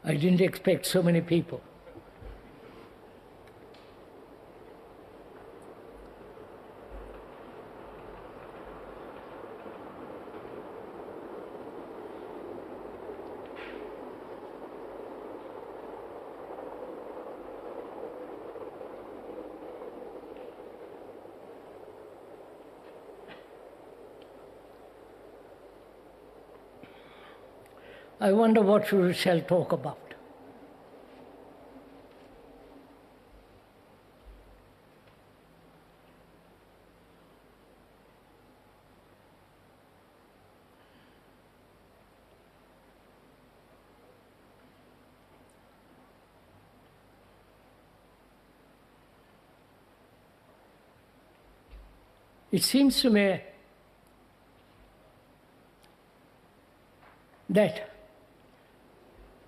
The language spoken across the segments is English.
I didn't expect so many people. I wonder what we shall talk about. It seems to me that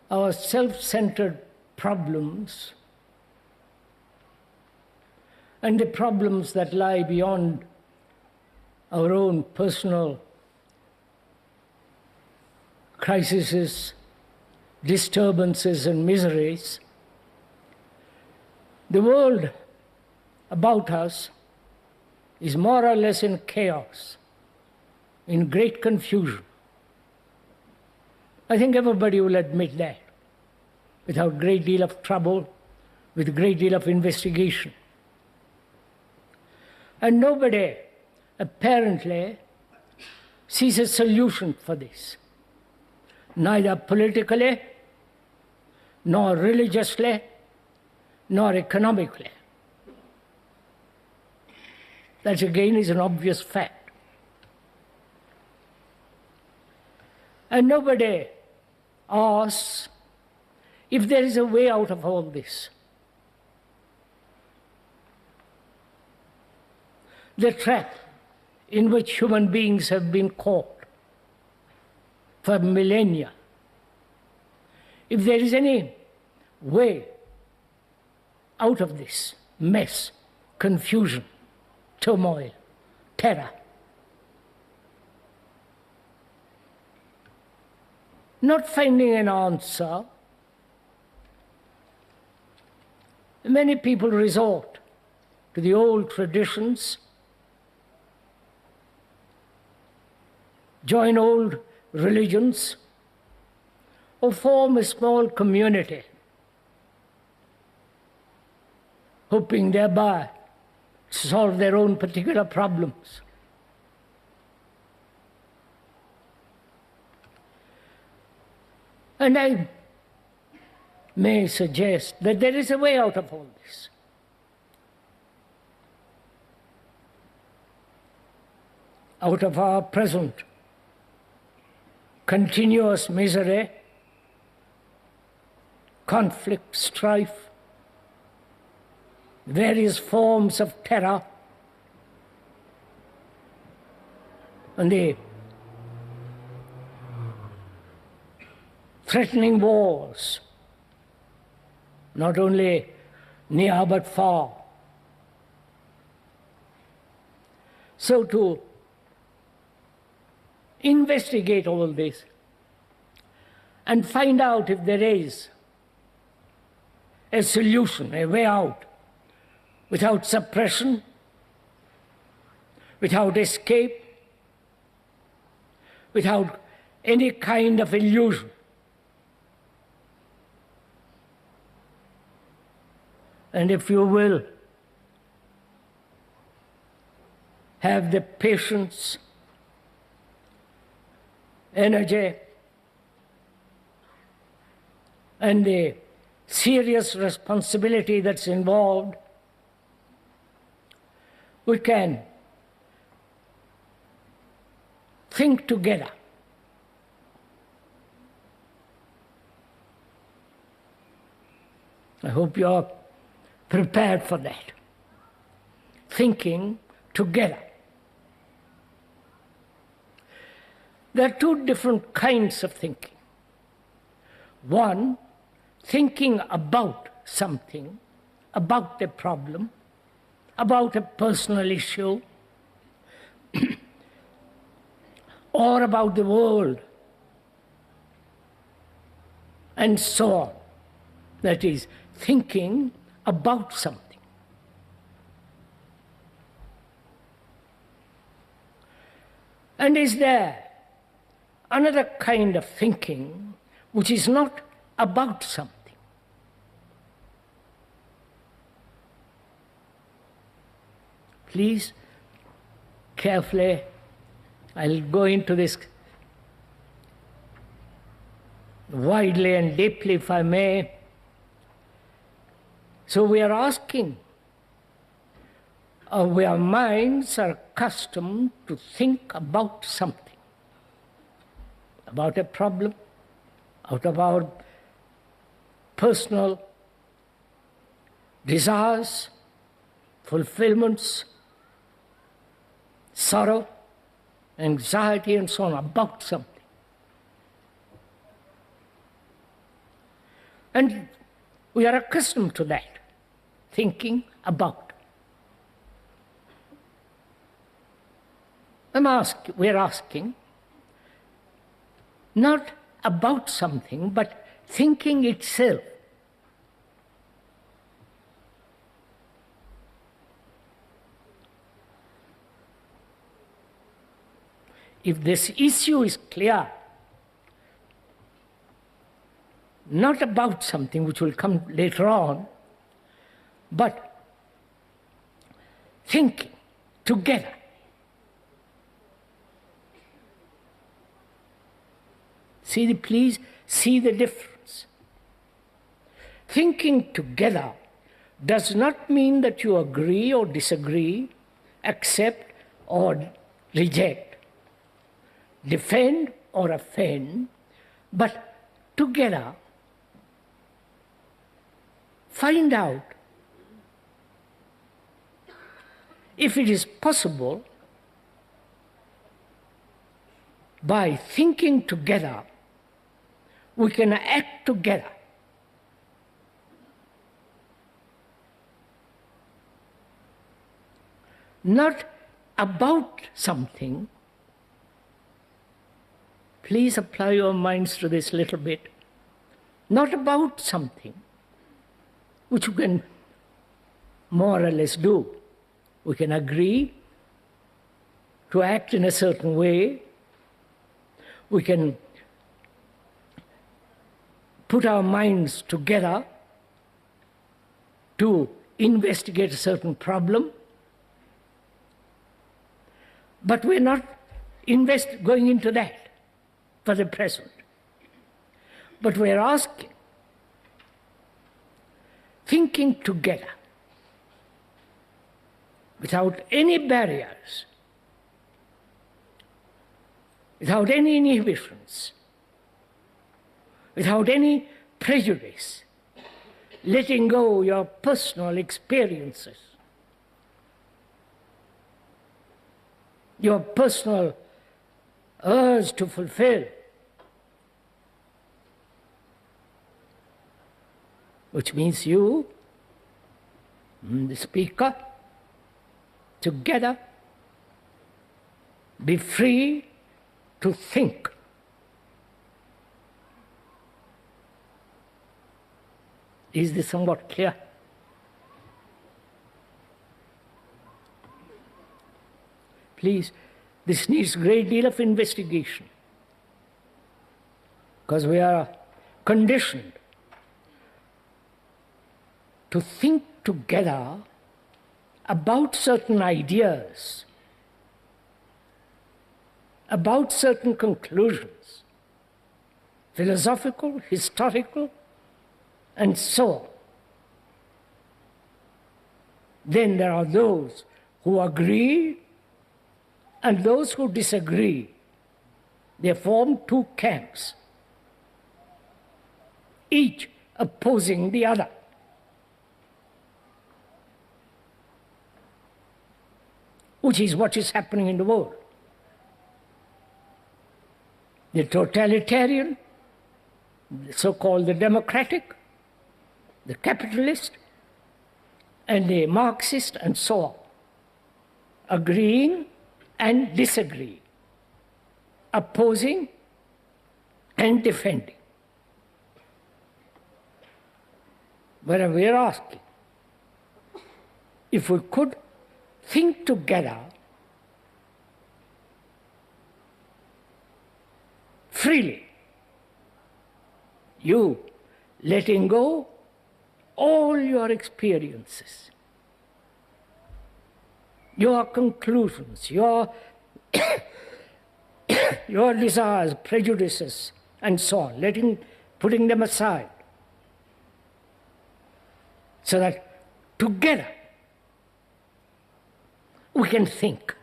our self-centered problems and the problems that lie beyond our own personal crises, disturbances and miseries, the world about us is more or less in chaos, in great confusion. I think everybody will admit that, without a great deal of trouble, with a great deal of investigation. And nobody, apparently, sees a solution for this, neither politically, nor religiously, nor economically. That again is an obvious fact. And nobody asks if there is a way out of all this. The trap in which human beings have been caught for millennia. If there is any way out of this mess, confusion, turmoil, terror, not finding an answer, many people resort to the old traditions, join old religions, or form a small community, hoping thereby to solve their own particular problems. And I may suggest that there is a way out of all this. Out of our present continuous misery, conflict, strife, various forms of terror, and the threatening wars, not only near but far. So to investigate all this and find out if there is a solution, a way out, without suppression, without escape, without any kind of illusion. And if you will, have the patience, energy, and the serious responsibility that's involved, we can think together. I hope you are prepared for that. Thinking together. There are two different kinds of thinking. One, thinking about something, about a problem, about a personal issue, or about the world, and so on. That is, thinking about something. And is there another kind of thinking which is not about something? Please, carefully, I'll go into this widely and deeply, if I may. So we are asking, our minds are accustomed to think about something, about a problem, out of our personal desires, fulfillments, sorrow, anxiety, and so on, about something. And we are accustomed to that, thinking about. We are asking, not about something, but thinking itself. If this issue is clear, not about something which will come later on, but thinking together. Please see the difference. Thinking together does not mean that you agree or disagree, accept or reject, defend or offend, but together find out if it is possible by thinking together we can act together. Not about something. Please apply your minds to this little bit. Not about something which you can more or less do. We can agree to act in a certain way. We can put our minds together to investigate a certain problem. But we're not going into that for the present. But we're asking, thinking together, without any barriers, without any inhibitions, without any prejudice, letting go your personal experiences, your personal urge to fulfill, which means you, the speaker, together be free to think. Is this somewhat clear? Please, this needs a great deal of investigation, because we are conditioned to think together about certain ideas, about certain conclusions, philosophical, historical, and so on. Then there are those who agree and those who disagree. They form two camps, each opposing the other. Which is what is happening in the world. The totalitarian, the so-called the democratic, the capitalist, and the Marxist, and so on, agreeing and disagreeing, opposing and defending. Where we are asking, if we could think together freely, you letting go all your experiences, your conclusions, your your desires, prejudices, and so on, putting them aside, so that together we can think.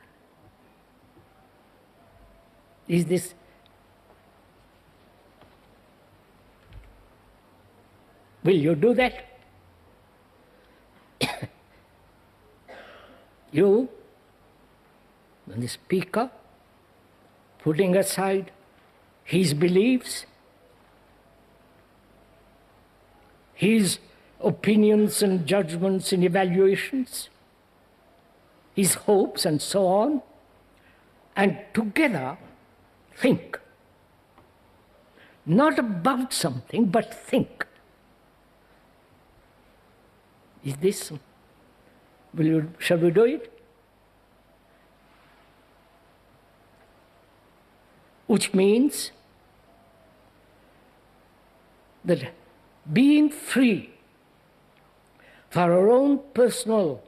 Is this? Will you do that? You, the speaker, putting aside his beliefs, his opinions and judgments and evaluations, his hopes and so on, and together think. Not about something, but think. Is this, shall we do it? Which means that being free for our own personal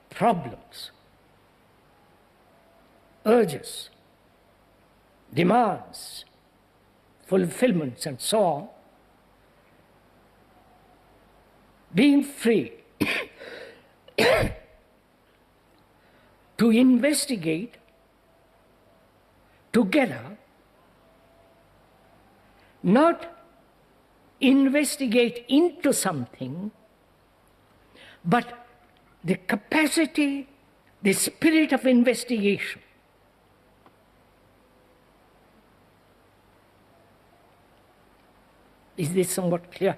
problems, urges, demands, fulfillments, and so on, being free to investigate together, not investigate into something, but the capacity, the spirit of investigation. Is this somewhat clear?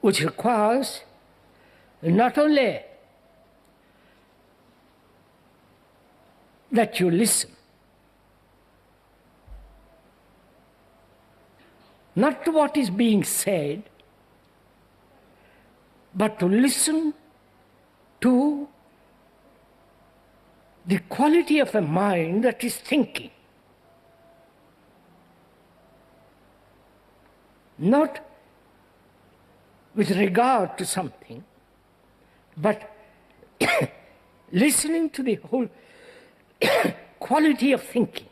Which requires not only that you listen, not to what is being said, but to listen to the quality of a mind that is thinking. Not with regard to something, but listening to the whole quality of thinking.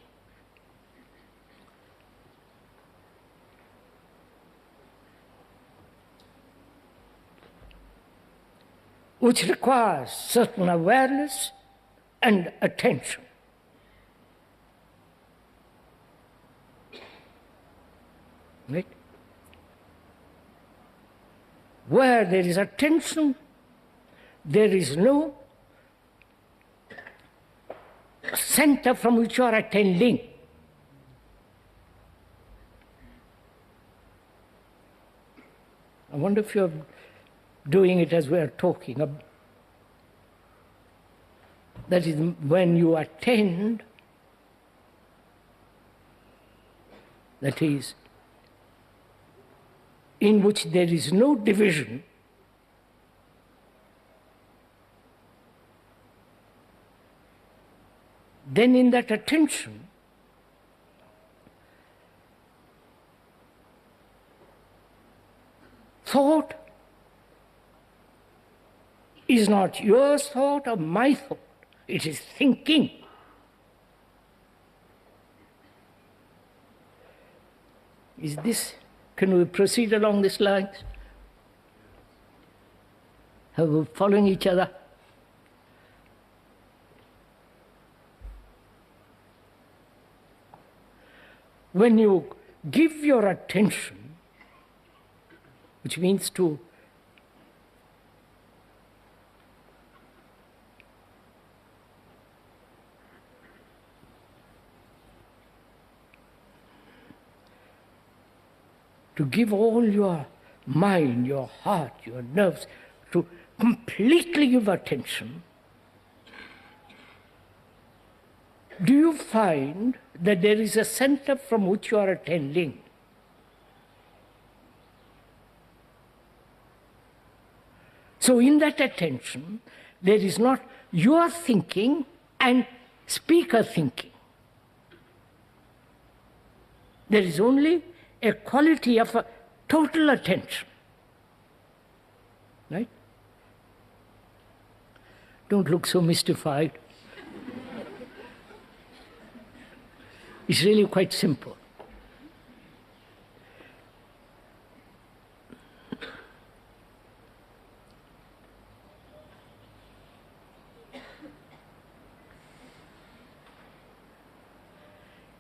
Which requires certain awareness and attention. Right? Where there is attention, there is no center from which you are attending. I wonder if you're doing it as we are talking. That is, when you attend, that is, in which there is no division, then in that attention, thought is not your thought or my thought, it is thinking. Is this, can we proceed along these lines? Are we following each other? When you give your attention, which means to give all your mind, your heart, your nerves, to completely give attention, do you find that there is a center from which you are attending? So in that attention, there is not your thinking and speaker thinking. There is only a quality of a total attention. Right? Don't look so mystified. It's really quite simple.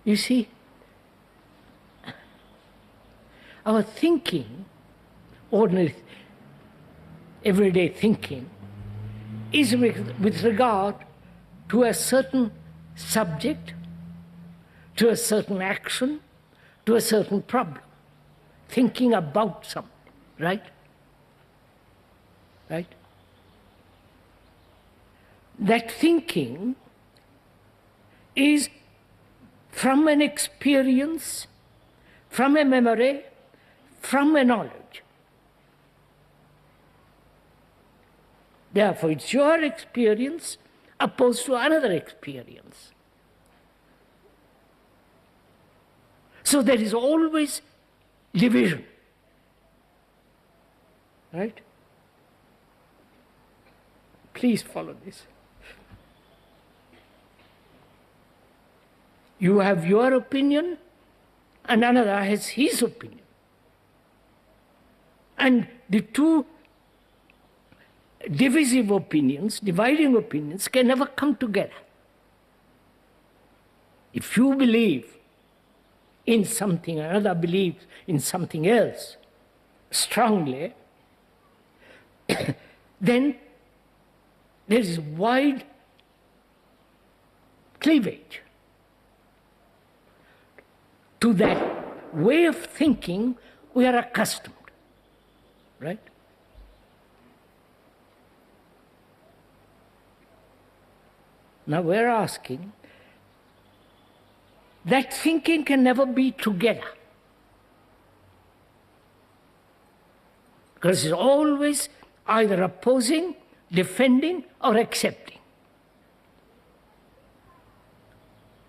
You see, our thinking, ordinary, everyday thinking, is with regard to a certain subject, to a certain action, to a certain problem. Thinking about something, right? Right? That thinking is from an experience, from a memory, from a knowledge. Therefore, it's your experience opposed to another experience. So there is always division. Right? Please follow this. You have your opinion, and another has his opinion. And the two divisive opinions, dividing opinions, can never come together. If you believe in something, another believes in something else strongly, then there is wide cleavage to that way of thinking we are accustomed, right? Now we're asking, that thinking can never be together. Because it's always either opposing, defending, or accepting.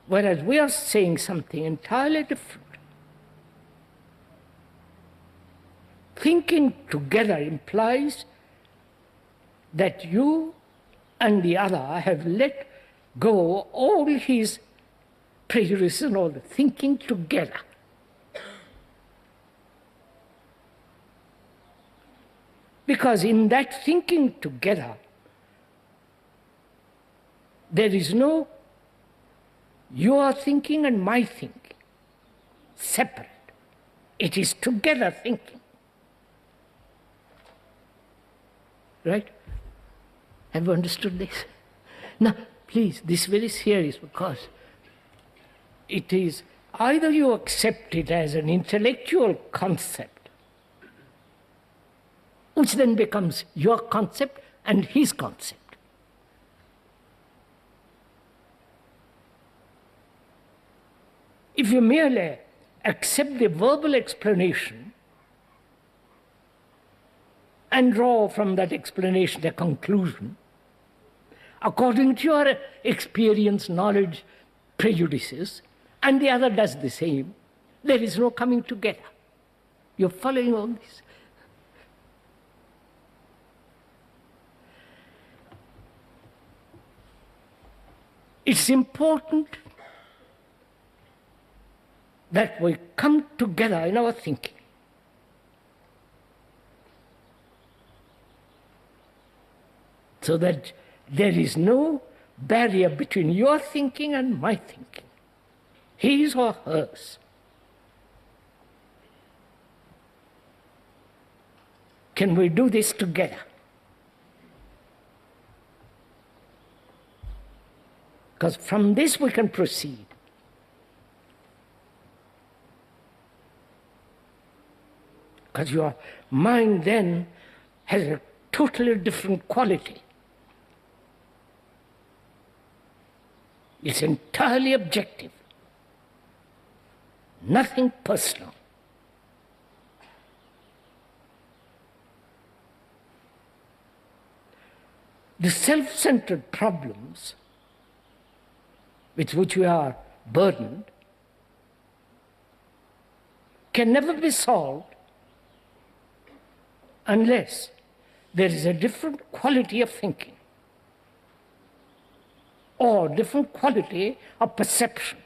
Whereas we are saying something entirely different. Thinking together implies that you and the other have let go all his prejudices and all the thinking together. Because in that thinking together, there is no your thinking and my thinking separate. It is together thinking. Right? Have you understood this? Now, please, this is very serious, because it is either you accept it as an intellectual concept, which then becomes your concept and his concept. If you merely accept the verbal explanation and draw from that explanation a conclusion, according to your experience, knowledge, prejudices, and the other does the same, there is no coming together. You're following all this? It's important that we come together in our thinking. So that there is no barrier between your thinking and my thinking, his or hers. Can we do this together? Because from this we can proceed. Because your mind then has a totally different quality. It's entirely objective, nothing personal. The self-centered problems with which we are burdened can never be solved unless there is a different quality of thinking or different quality of perception.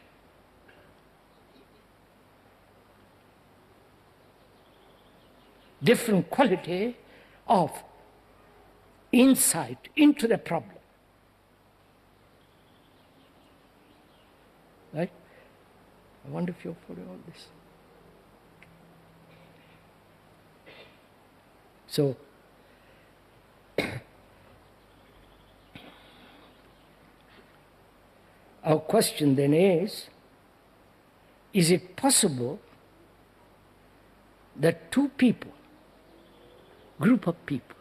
Different quality of insight into the problem. Right? I wonder if you're following all this. So, our question then is it possible that two people, group of people,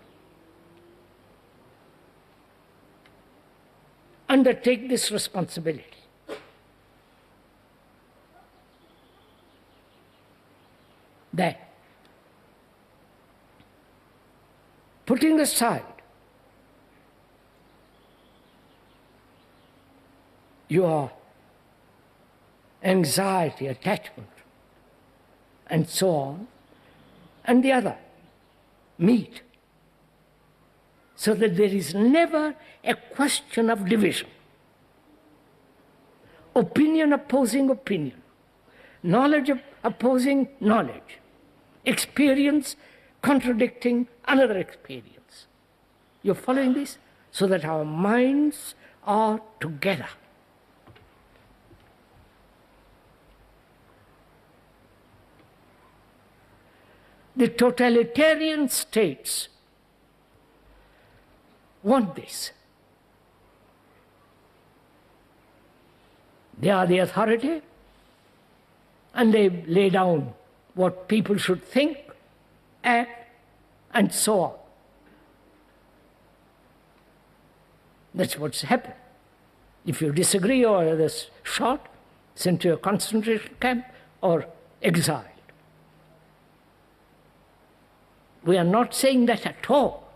undertake this responsibility? That putting aside your anxiety, attachment, and so on, and the other, meet, so that there is never a question of division. Opinion opposing opinion, knowledge opposing knowledge, experience contradicting another experience. You're following this? So that our minds are together. The totalitarian states want this. They are the authority, and they lay down what people should think, act, and so on. That's what's happened. If you disagree, you are either shot, sent to a concentration camp, or exiled. We are not saying that at all.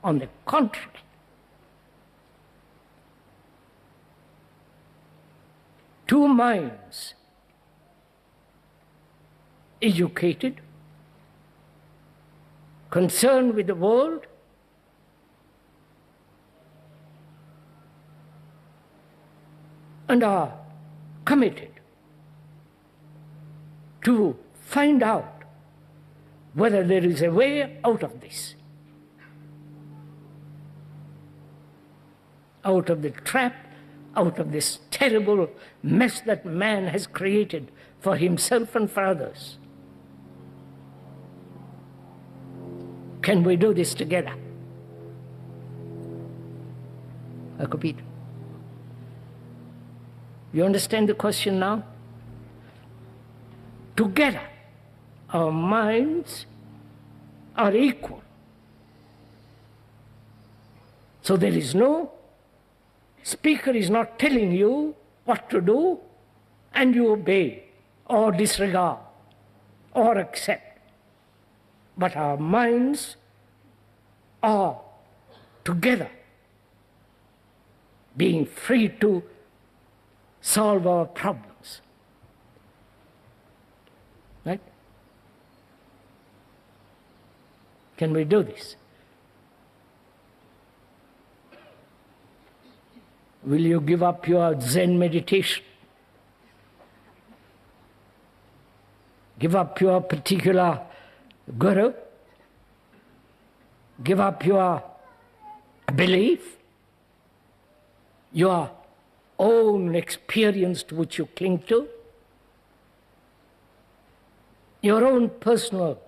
On the contrary. Two minds, educated, concerned with the world, and are committed to find out whether there is a way out of this, out of the trap, out of this terrible mess that man has created for himself and for others. Can we do this together? Akupit. You understand the question now? Together, our minds are equal. So there is no speaker is not telling you what to do and you obey or disregard or accept. But our minds are together, being free to solve our problems. Right? Can we do this? Will you give up your Zen meditation? Give up your particular guru? Give up your belief? Your own experience to which you cling to? Your own personal,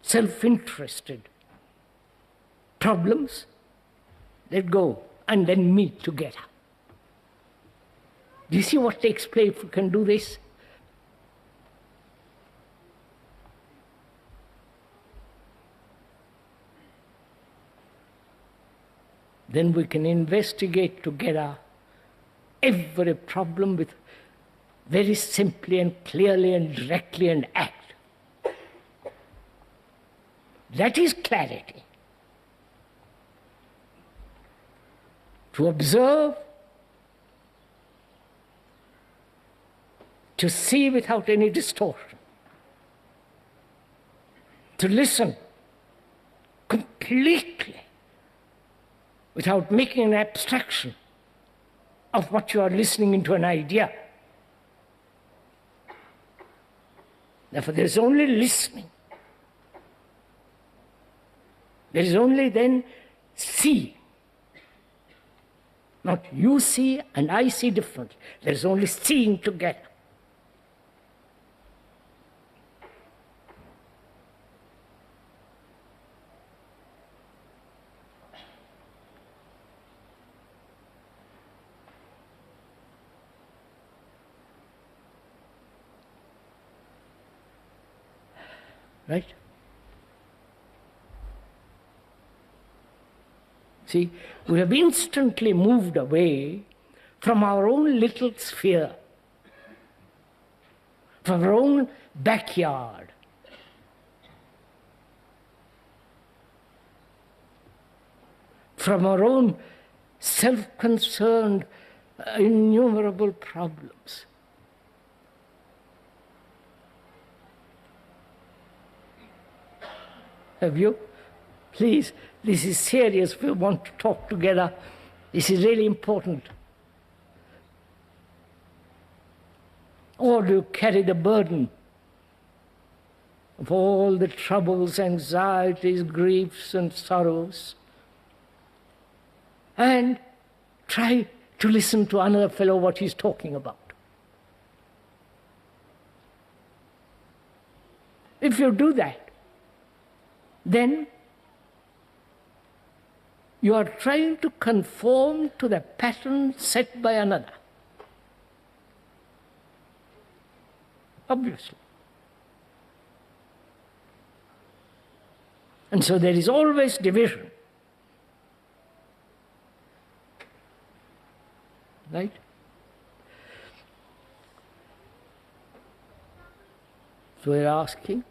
self-interested problems? Let go and then meet together. Do you see what takes place if we can do this? Then we can investigate together every problem with very simply and clearly and directly and act. That is clarity. To observe, to see without any distortion, to listen completely without making an abstraction of what you are listening into an idea. Therefore, there is only listening. There is only then see. Not you see and I see differently. There is only seeing together. Right? See, we have instantly moved away from our own little sphere, from our own backyard. From our own self-concerned, innumerable problems. Have you? Please, this is serious. We want to talk together. This is really important. Or do you carry the burden of all the troubles, anxieties, griefs, and sorrows, and try to listen to another fellow what he's talking about? If you do that, then you are trying to conform to the pattern set by another. Obviously. And so there is always division. Right? So we are asking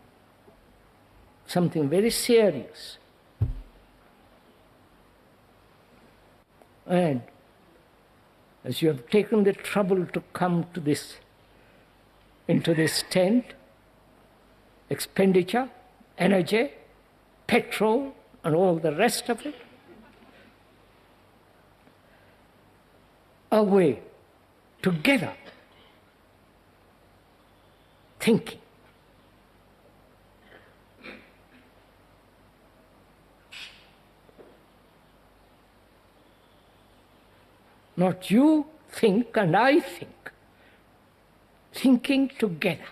something very serious. And as you have taken the trouble to come to this, into this tent, expenditure, energy, petrol, and all the rest of it, away, together, thinking. Not you think and I think. Thinking together.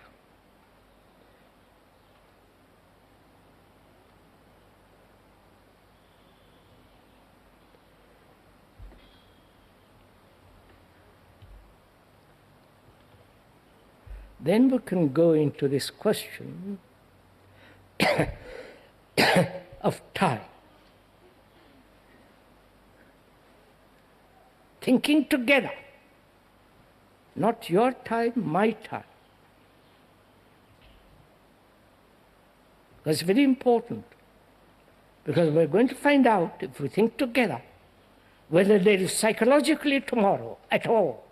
Then we can go into this question of time. Thinking together. Not your time, my time. That's very important. Because we're going to find out, if we think together, whether there is psychologically tomorrow at all.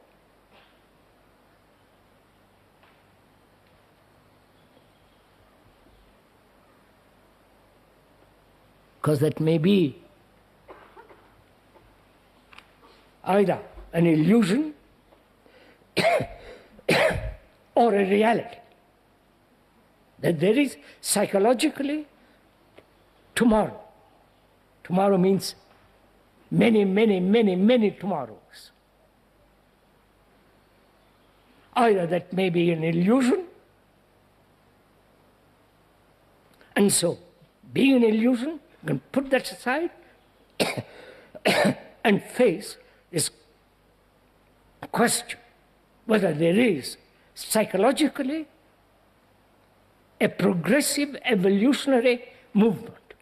Because that may be either an illusion or a reality. That there is psychologically tomorrow. Tomorrow means many, many, many, many tomorrows. Either that may be an illusion, and so, being an illusion, you can put that aside and face this question, whether there is psychologically a progressive evolutionary movement,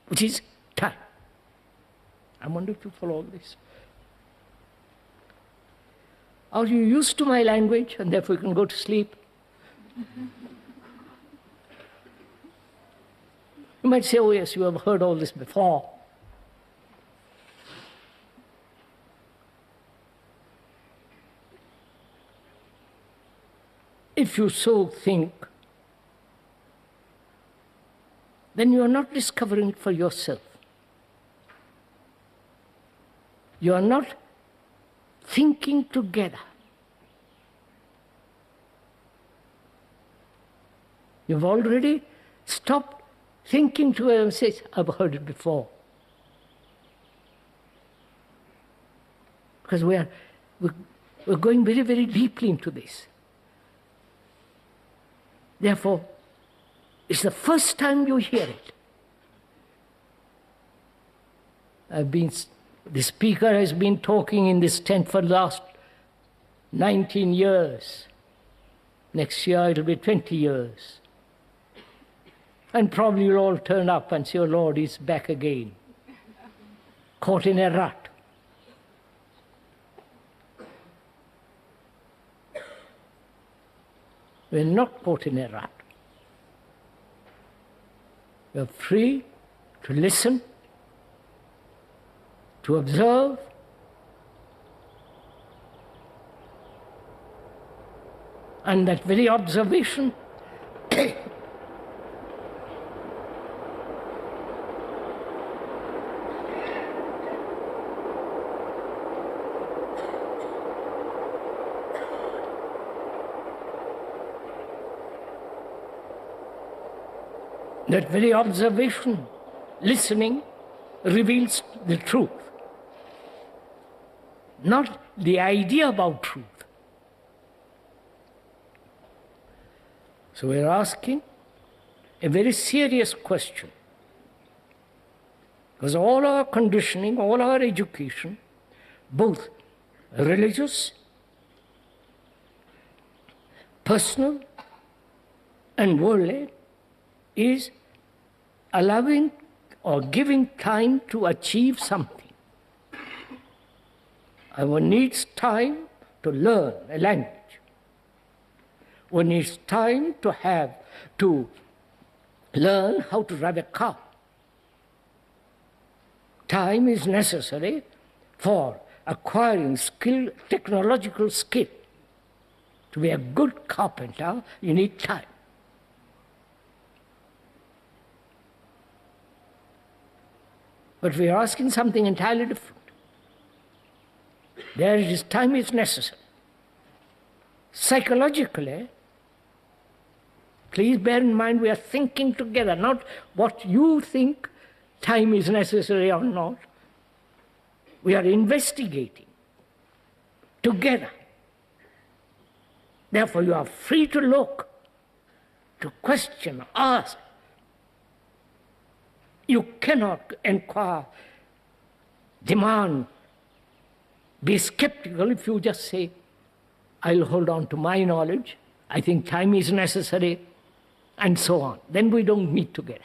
which is time. I wonder if you follow this. Are you used to my language and therefore you can go to sleep? You might say, oh yes, you have heard all this before. If you so think, then you are not discovering it for yourself. You are not thinking together. You've already stopped thinking together and says, I've heard it before. Because we're going very, very deeply into this. Therefore, it's the first time you hear it. The speaker has been talking in this tent for the last 19 years. Next year it'll be 20 years. And probably you'll all turn up and say, oh Lord, he's back again. Caught in a rut. We're not caught in a rut. We're free to listen, to observe, and that very observation that very observation, listening, reveals the truth. Not the idea about truth. So we're asking a very serious question. Because all our conditioning, all our education, both religious, personal, and worldly, is allowing or giving time to achieve something. One needs time to learn a language. One needs time to learn how to drive a car. Time is necessary for acquiring skill, technological skill. To be a good carpenter, you need time. But we are asking something entirely different. There it is, time is necessary. Psychologically, please bear in mind we are thinking together, not what you think time is necessary or not. We are investigating together. Therefore, you are free to look, to question, ask. You cannot inquire, demand, be skeptical if you just say, I'll hold on to my knowledge, I think time is necessary, and so on. Then we don't meet together.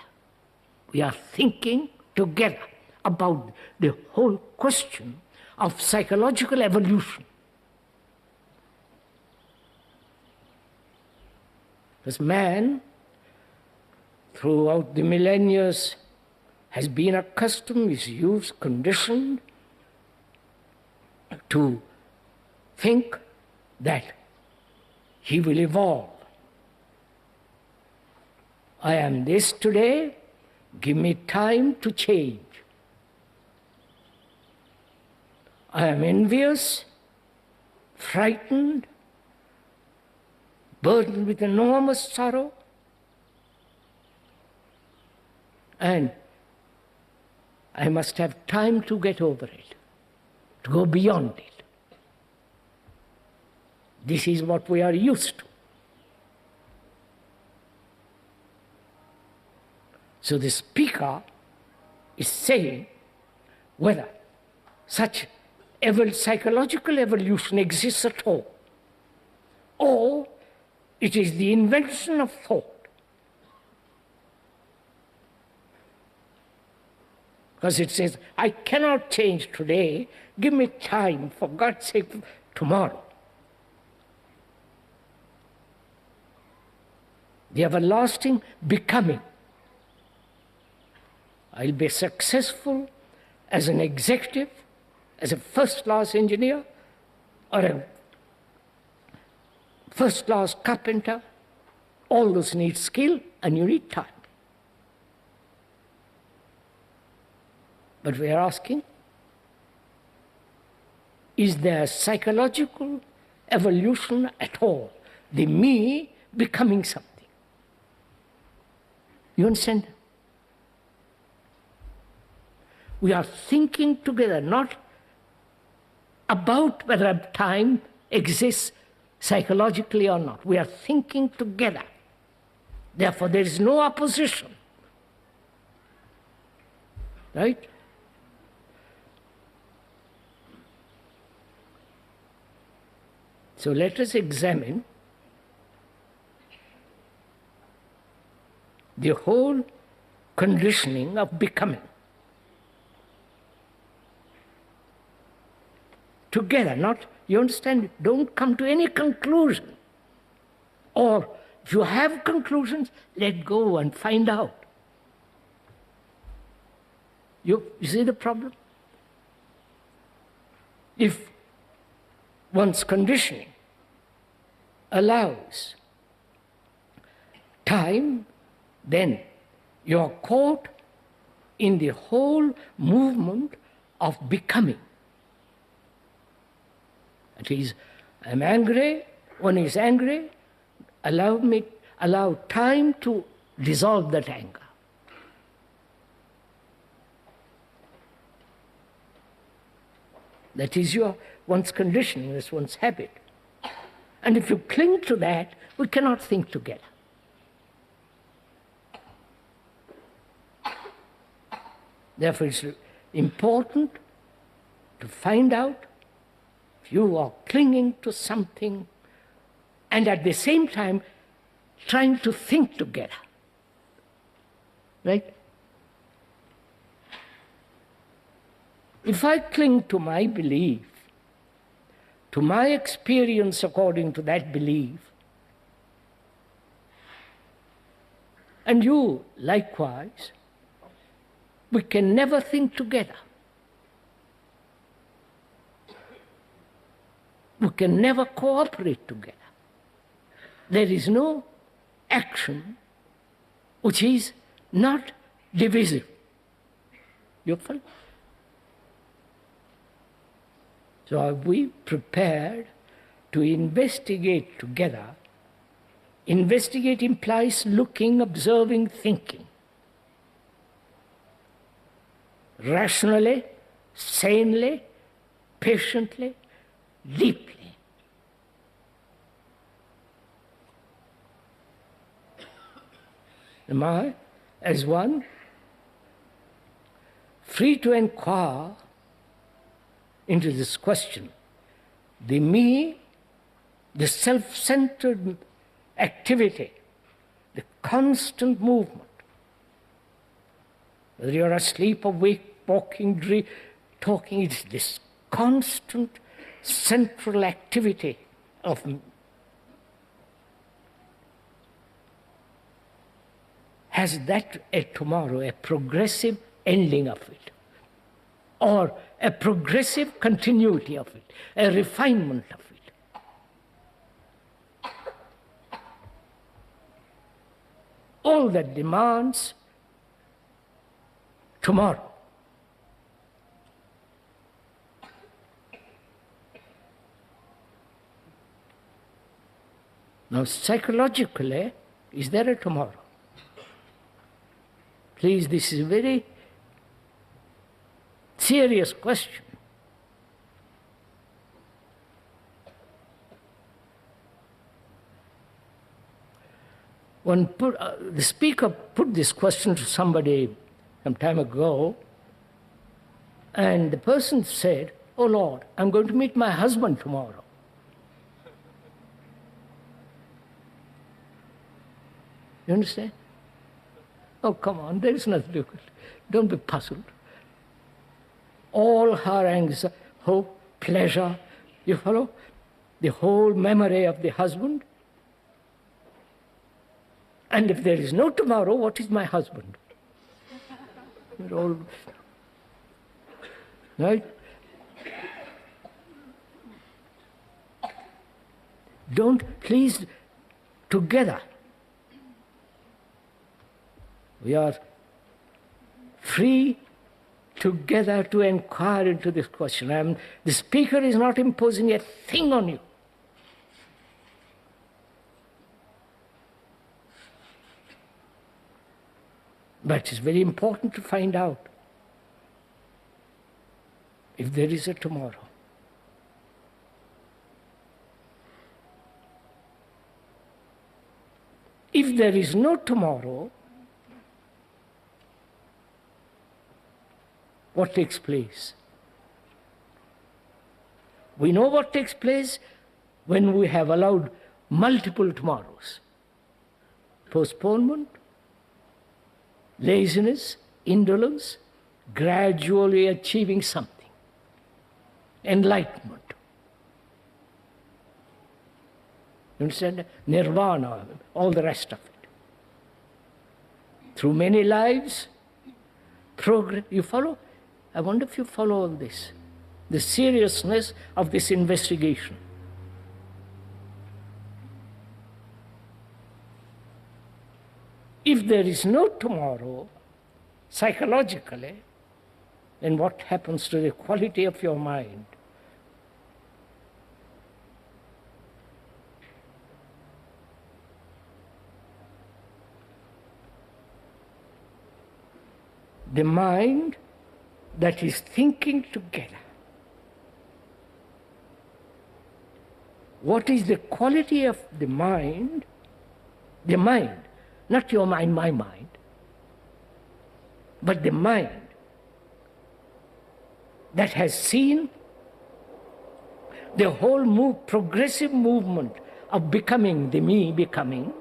We are thinking together about the whole question of psychological evolution. Because man, throughout the millennia, has been accustomed, is used, conditioned to think that he will evolve. I am this today, give me time to change. I am envious, frightened, burdened with enormous sorrow, and I must have time to get over it, to go beyond it. This is what we are used to. So the speaker is saying whether such psychological evolution exists at all, or it is the invention of thought. Because it says, I cannot change today, give me time, for God's sake, tomorrow. the everlasting becoming. I'll be successful as an executive, as a first-class engineer, or a first-class carpenter. All those need skill and you need time. But we are asking, is there psychological evolution at all? The me becoming something. You understand? We are thinking together, not about whether time exists psychologically or not. We are thinking together. Therefore, there is no opposition. Right? So let us examine the whole conditioning of becoming. Together, not, you understand, don't come to any conclusion. Or if you have conclusions, let go and find out. You see the problem? If one's conditioning allows time, then you are caught in the whole movement of becoming. That is, I'm angry, one is angry, allow time to dissolve that anger. That is one's condition, that's one's habit. And if you cling to that, we cannot think together. Therefore, it's important to find out if you are clinging to something and at the same time trying to think together. Right? If I cling to my belief, to my experience according to that belief, and you likewise, we can never think together. We can never cooperate together. There is no action which is not divisive. You follow? So are we prepared to investigate together? Investigate implies looking, observing, thinking. Rationally, sanely, patiently, deeply. Am I, as one, free to inquire into this question? The me, the self-centered activity, the constant movement, whether you're asleep, awake, walking, talking, it's this constant central activity of me. Has that a tomorrow, a progressive ending of it, or a progressive continuity of it, a refinement of it? All that demands tomorrow. Now, psychologically, is there a tomorrow? Please, this is a very serious question. The speaker put this question to somebody some time ago, and the person said, "Oh Lord, I'm going to meet my husband tomorrow." You understand? Oh, come on, there is nothing difficult. Don't be puzzled. All her anxiety, hope, pleasure, you follow? The whole memory of the husband. And if there is no tomorrow, what is my husband? We're all, right? Don't, please, together. We are free together to inquire into this question. The speaker is not imposing a thing on you. But it's very important to find out if there is a tomorrow. If there is no tomorrow, what takes place? We know what takes place when we have allowed multiple tomorrows. Postponement, laziness, indolence, gradually achieving something. Enlightenment. You understand? Nirvana, all the rest of it. Through many lives, progress. You follow? I wonder if you follow all this. The seriousness of this investigation. If there is no tomorrow, psychologically, then what happens to the quality of your mind? The mind that is thinking together. What is the quality of the mind? The mind, not your mind, my mind, but the mind that has seen the whole progressive movement of becoming, the me becoming.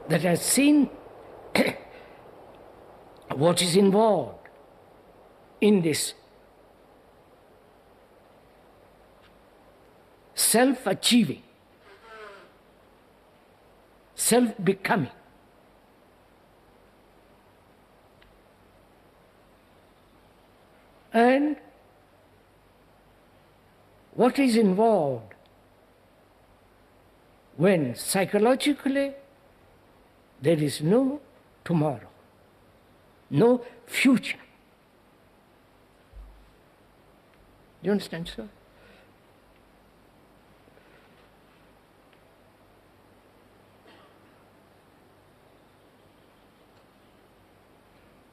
That has seen what is involved in this self-achieving, self-becoming. And what is involved when psychologically there is no tomorrow, no future. Do you understand, sir?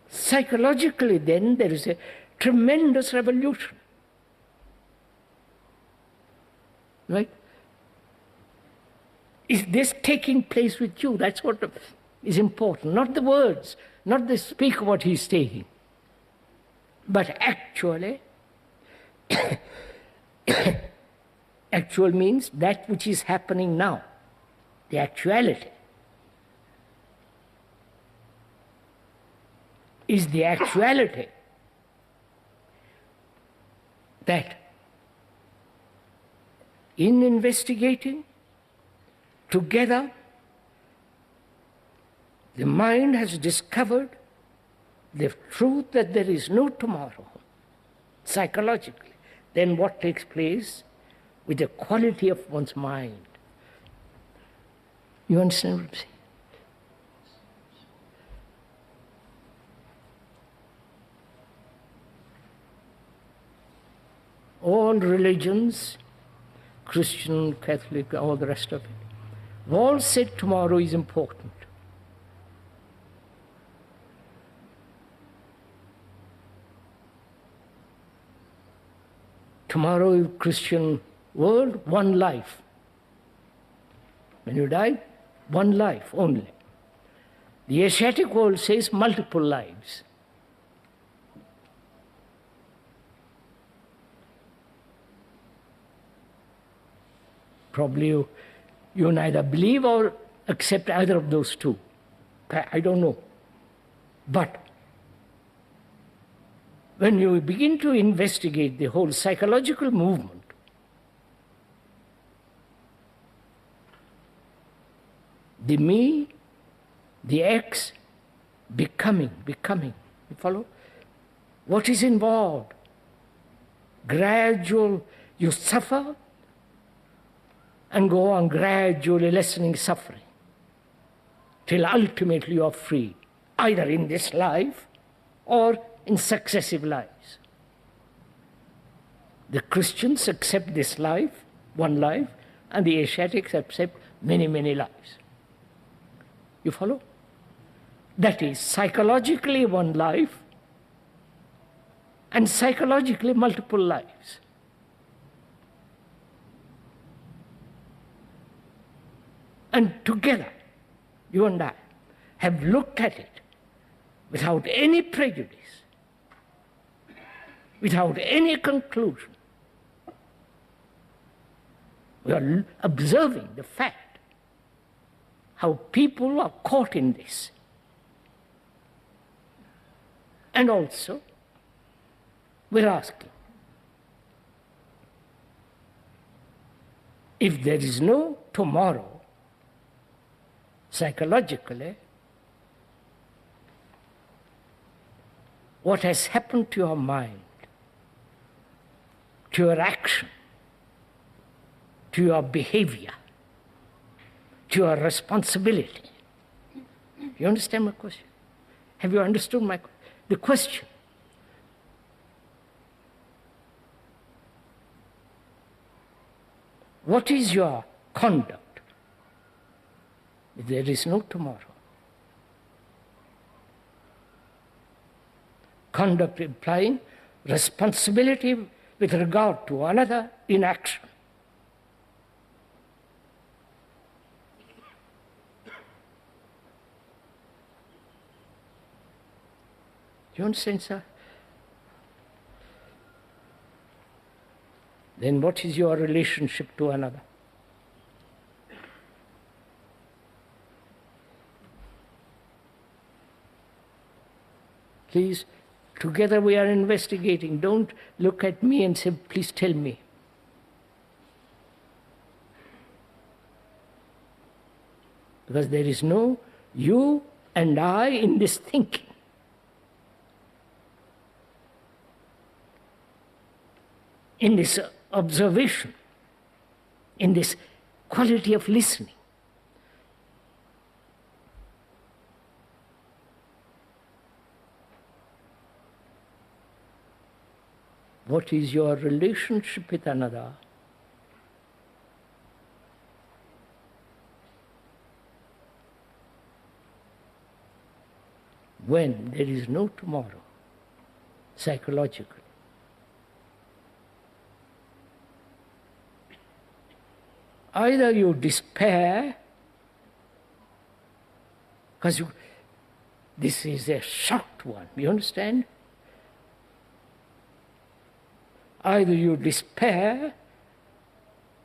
Psychologically, then, there is a tremendous revolution. Right? Is this taking place with you? That's what is important. Not the words, not the speaker what he's stating, but actually, actual means that which is happening now, the actuality. Is the actuality that in investigating together, the mind has discovered the truth that there is no tomorrow, psychologically. Then what takes place with the quality of one's mind? You understand what I'm saying? All religions, Christian, Catholic, all the rest of it, have all said tomorrow is important. Tomorrow in Christian world, one life. When you die, one life only. The Asiatic world says multiple lives. Probably You neither believe or accept either of those two. I don't know. But when you begin to investigate the whole psychological movement, the me, the X, becoming, you follow? What is involved? Gradual, you suffer and go on gradually lessening suffering till ultimately you are free, either in this life or in successive lives. The Christians accept this life, one life, and the Asiatics accept many, many lives. You follow? That is psychologically one life and psychologically multiple lives. And together, you and I have looked at it without any prejudice, without any conclusion. We are observing the fact how people are caught in this. And also, we're asking, if there is no tomorrow, psychologically, what has happened to your mind, to your action, to your behavior, to your responsibility? You understand my question? Have you understood the question? What is your conduct if there is no tomorrow? Conduct implying responsibility with regard to another in action. Do you understand, sir? Then what is your relationship to another? Please, together we are investigating. Don't look at me and say, please tell me. Because there is no you and I in this thinking. In this observation, in this quality of listening. What is your relationship with another? When there is no tomorrow, psychologically. Either you despair, because this is a shocked one, you understand? Either you despair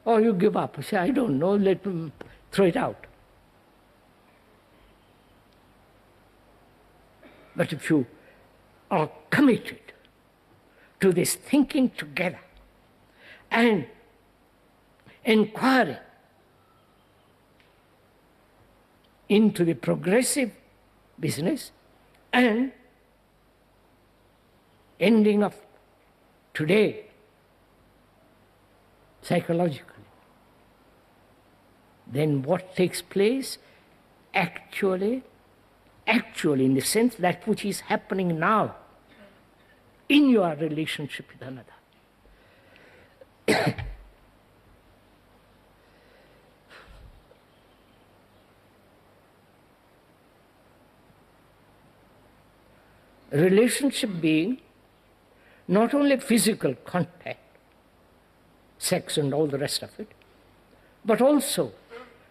or you give up. You say, I don't know, let me throw it out. But if you are committed to this thinking together and inquiring into the progressive business and ending of today psychologically, then what takes place actually in the sense that which is happening now in your relationship with another. Relationship being not only physical contact, sex and all the rest of it, but also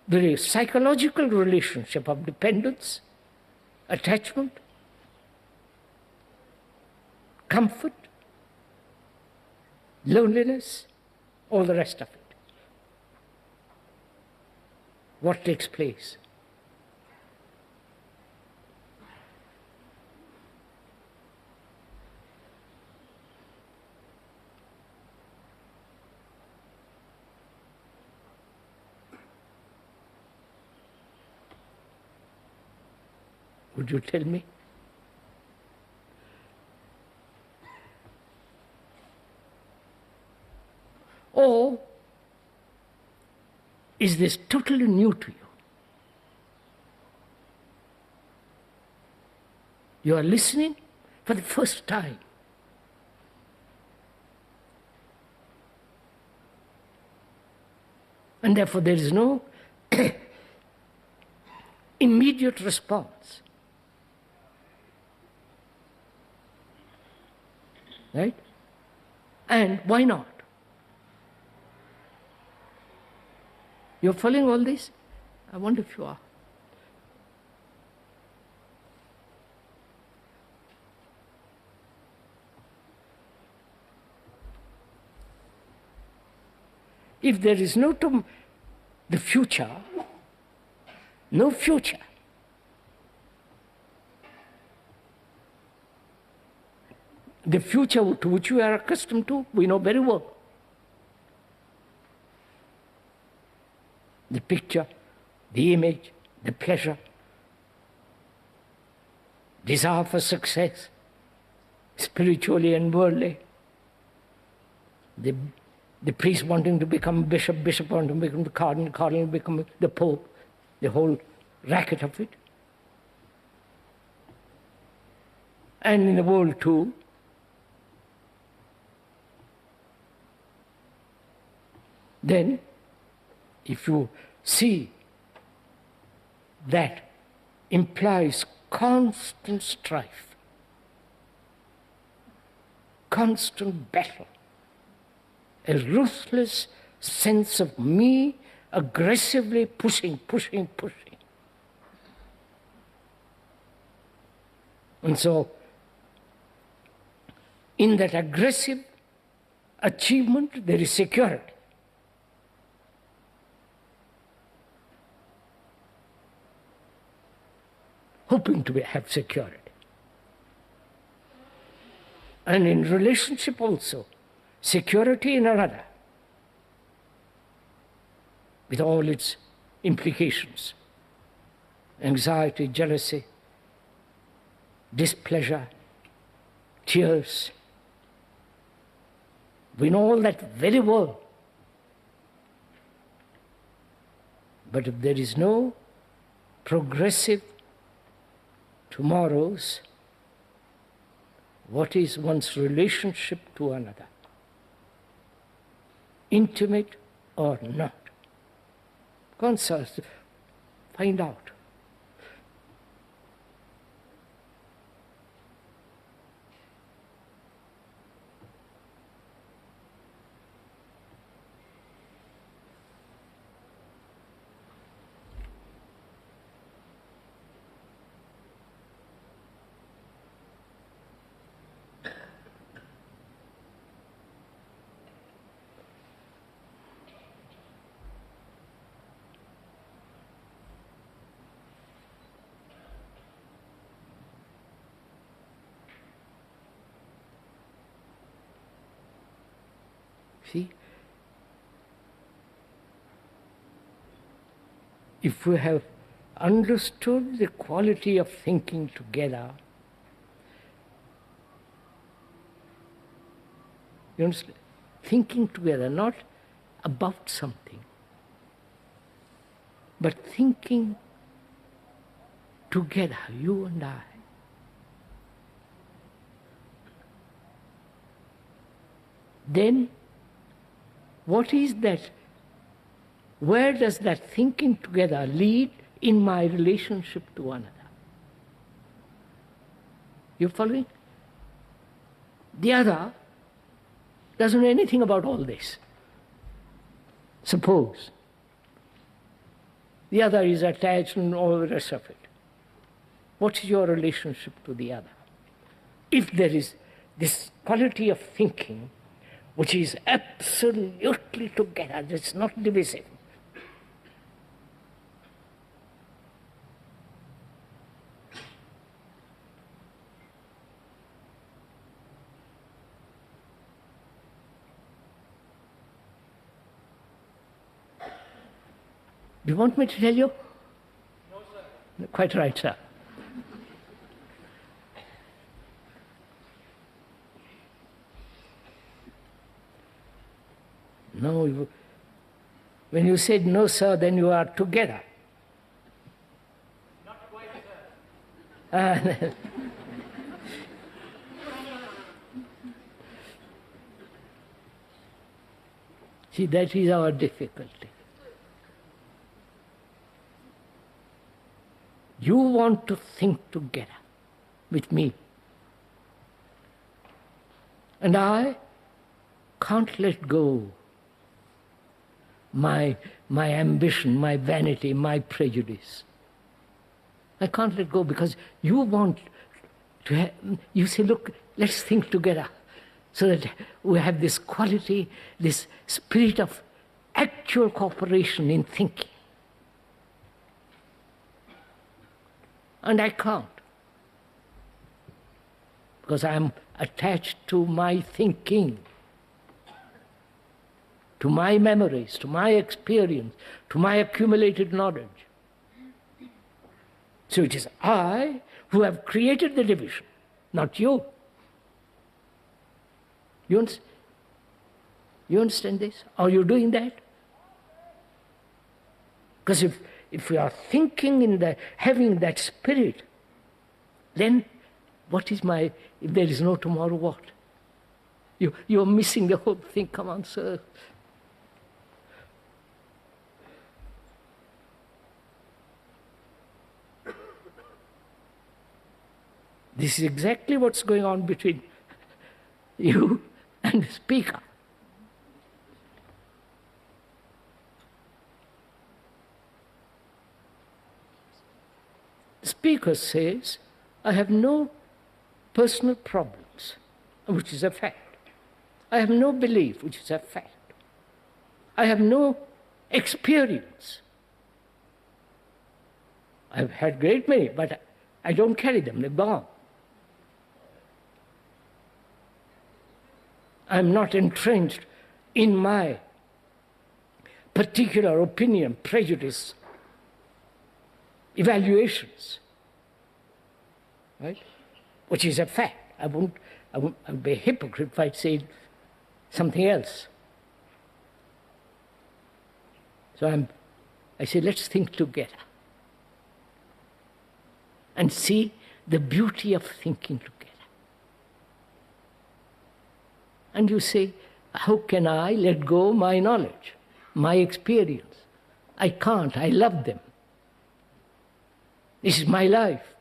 the psychological relationship of dependence, attachment, comfort, loneliness, all the rest of it. what takes place? Would you tell me? Or is this totally new to you? You are listening for the first time. And therefore there is no immediate response. Right? And why not? You're following all this? I wonder if you are. If there is the future, no future. The future to which we are accustomed to, we know very well. The picture, the image, the pleasure, desire for success, spiritually and worldly. The priest wanting to become bishop, bishop wanting to become the cardinal, cardinal become the pope, the whole racket of it. And in the world too, then if you see that implies constant strife, constant battle, a ruthless sense of me aggressively pushing. And so, in that aggressive achievement, there is security. Hoping to have security. And in relationship also, security in another, with all its implications, anxiety, jealousy, displeasure, tears. We know all that very well. But if there is no progressive tomorrows, what is one's relationship to another? Intimate or not? Consult, find out. See, if we have understood the quality of thinking together, you understand? Thinking together, not about something, but thinking together, you and I. Then what is that? Where does that thinking together lead in my relationship to another? You following? The other doesn't know anything about all this. Suppose the other is attached and all the rest of it. What is your relationship to the other? If there is this quality of thinking which is absolutely together, it's not divisive, Do you want me to tell you? No, sir. Quite right, sir. No, when you said no, sir, then you are together. Not quite, sir. See, that is our difficulty. You want to think together with me. And I can't let go my ambition, my vanity, my prejudice. I can't let go because you want to have, you say, look, let's think together so that we have this quality, this spirit of actual cooperation in thinking. And I can't because I am attached to my thinking, to my memories, to my experience, to my accumulated knowledge. So it is I who have created the division, not you. You understand this? Are you doing that? Because if we are thinking in having that spirit, then what is if there is no tomorrow, what? You're missing the whole thing. Come on, sir. This is exactly what's going on between you and the speaker. The speaker says, I have no personal problems, which is a fact. I have no belief, which is a fact. I have no experience. I've had great many, but I don't carry them, they're gone. I'm not entrenched in my particular opinion, prejudice, evaluations, right? Which is a fact. I would be a hypocrite if I'd say something else. So I say, let's think together and see the beauty of thinking together. And you say, how can I let go my knowledge, my experience? I can't, I love them. This is my life.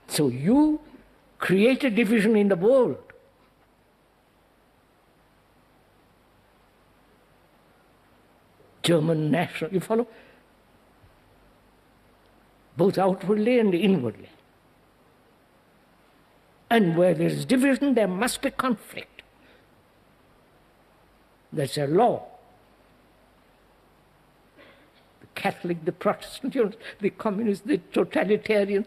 So you create a division in the world. German national, you follow? Both outwardly and inwardly. And where there is division, there must be conflict. That's a law. The Catholic, the Protestant, the communist, the totalitarian.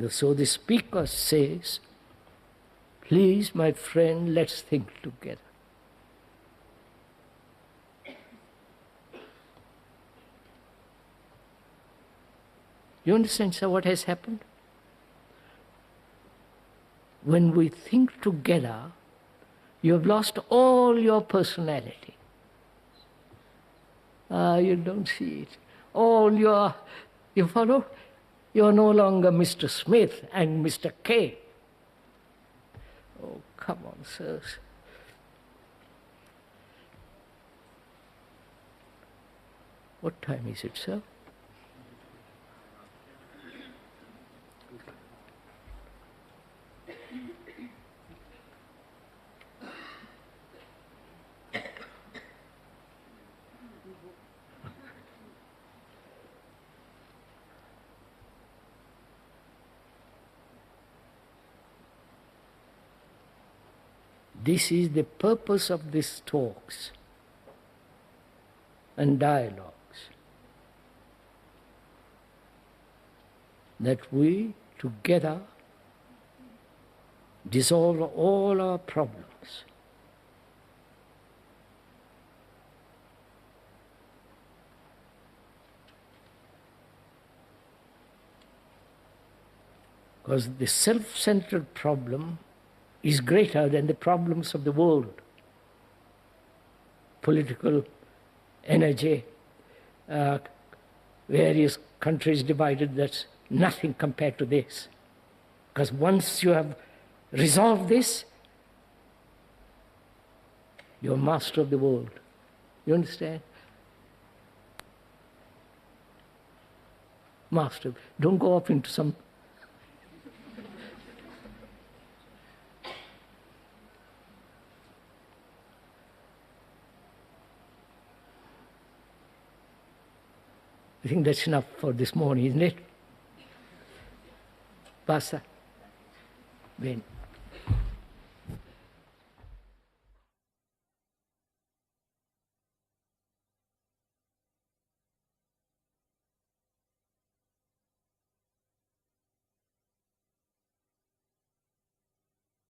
So the speaker says, please, my friend, let's think together. You understand, sir, what has happened? When we think together, you have lost all your personality. You don't see it. You follow? You're no longer Mr. Smith and Mr. K. Oh, come on, sirs. What time is it, sir? This is the purpose of these talks and dialogues, that we together dissolve all our problems. Because the self-centered problem is greater than the problems of the world. Political energy, various countries divided, that's nothing compared to this. Because once you have resolved this, you're master of the world. You understand? Master. Don't go off into some... I think that's enough for this morning, isn't it? Basta? Bene.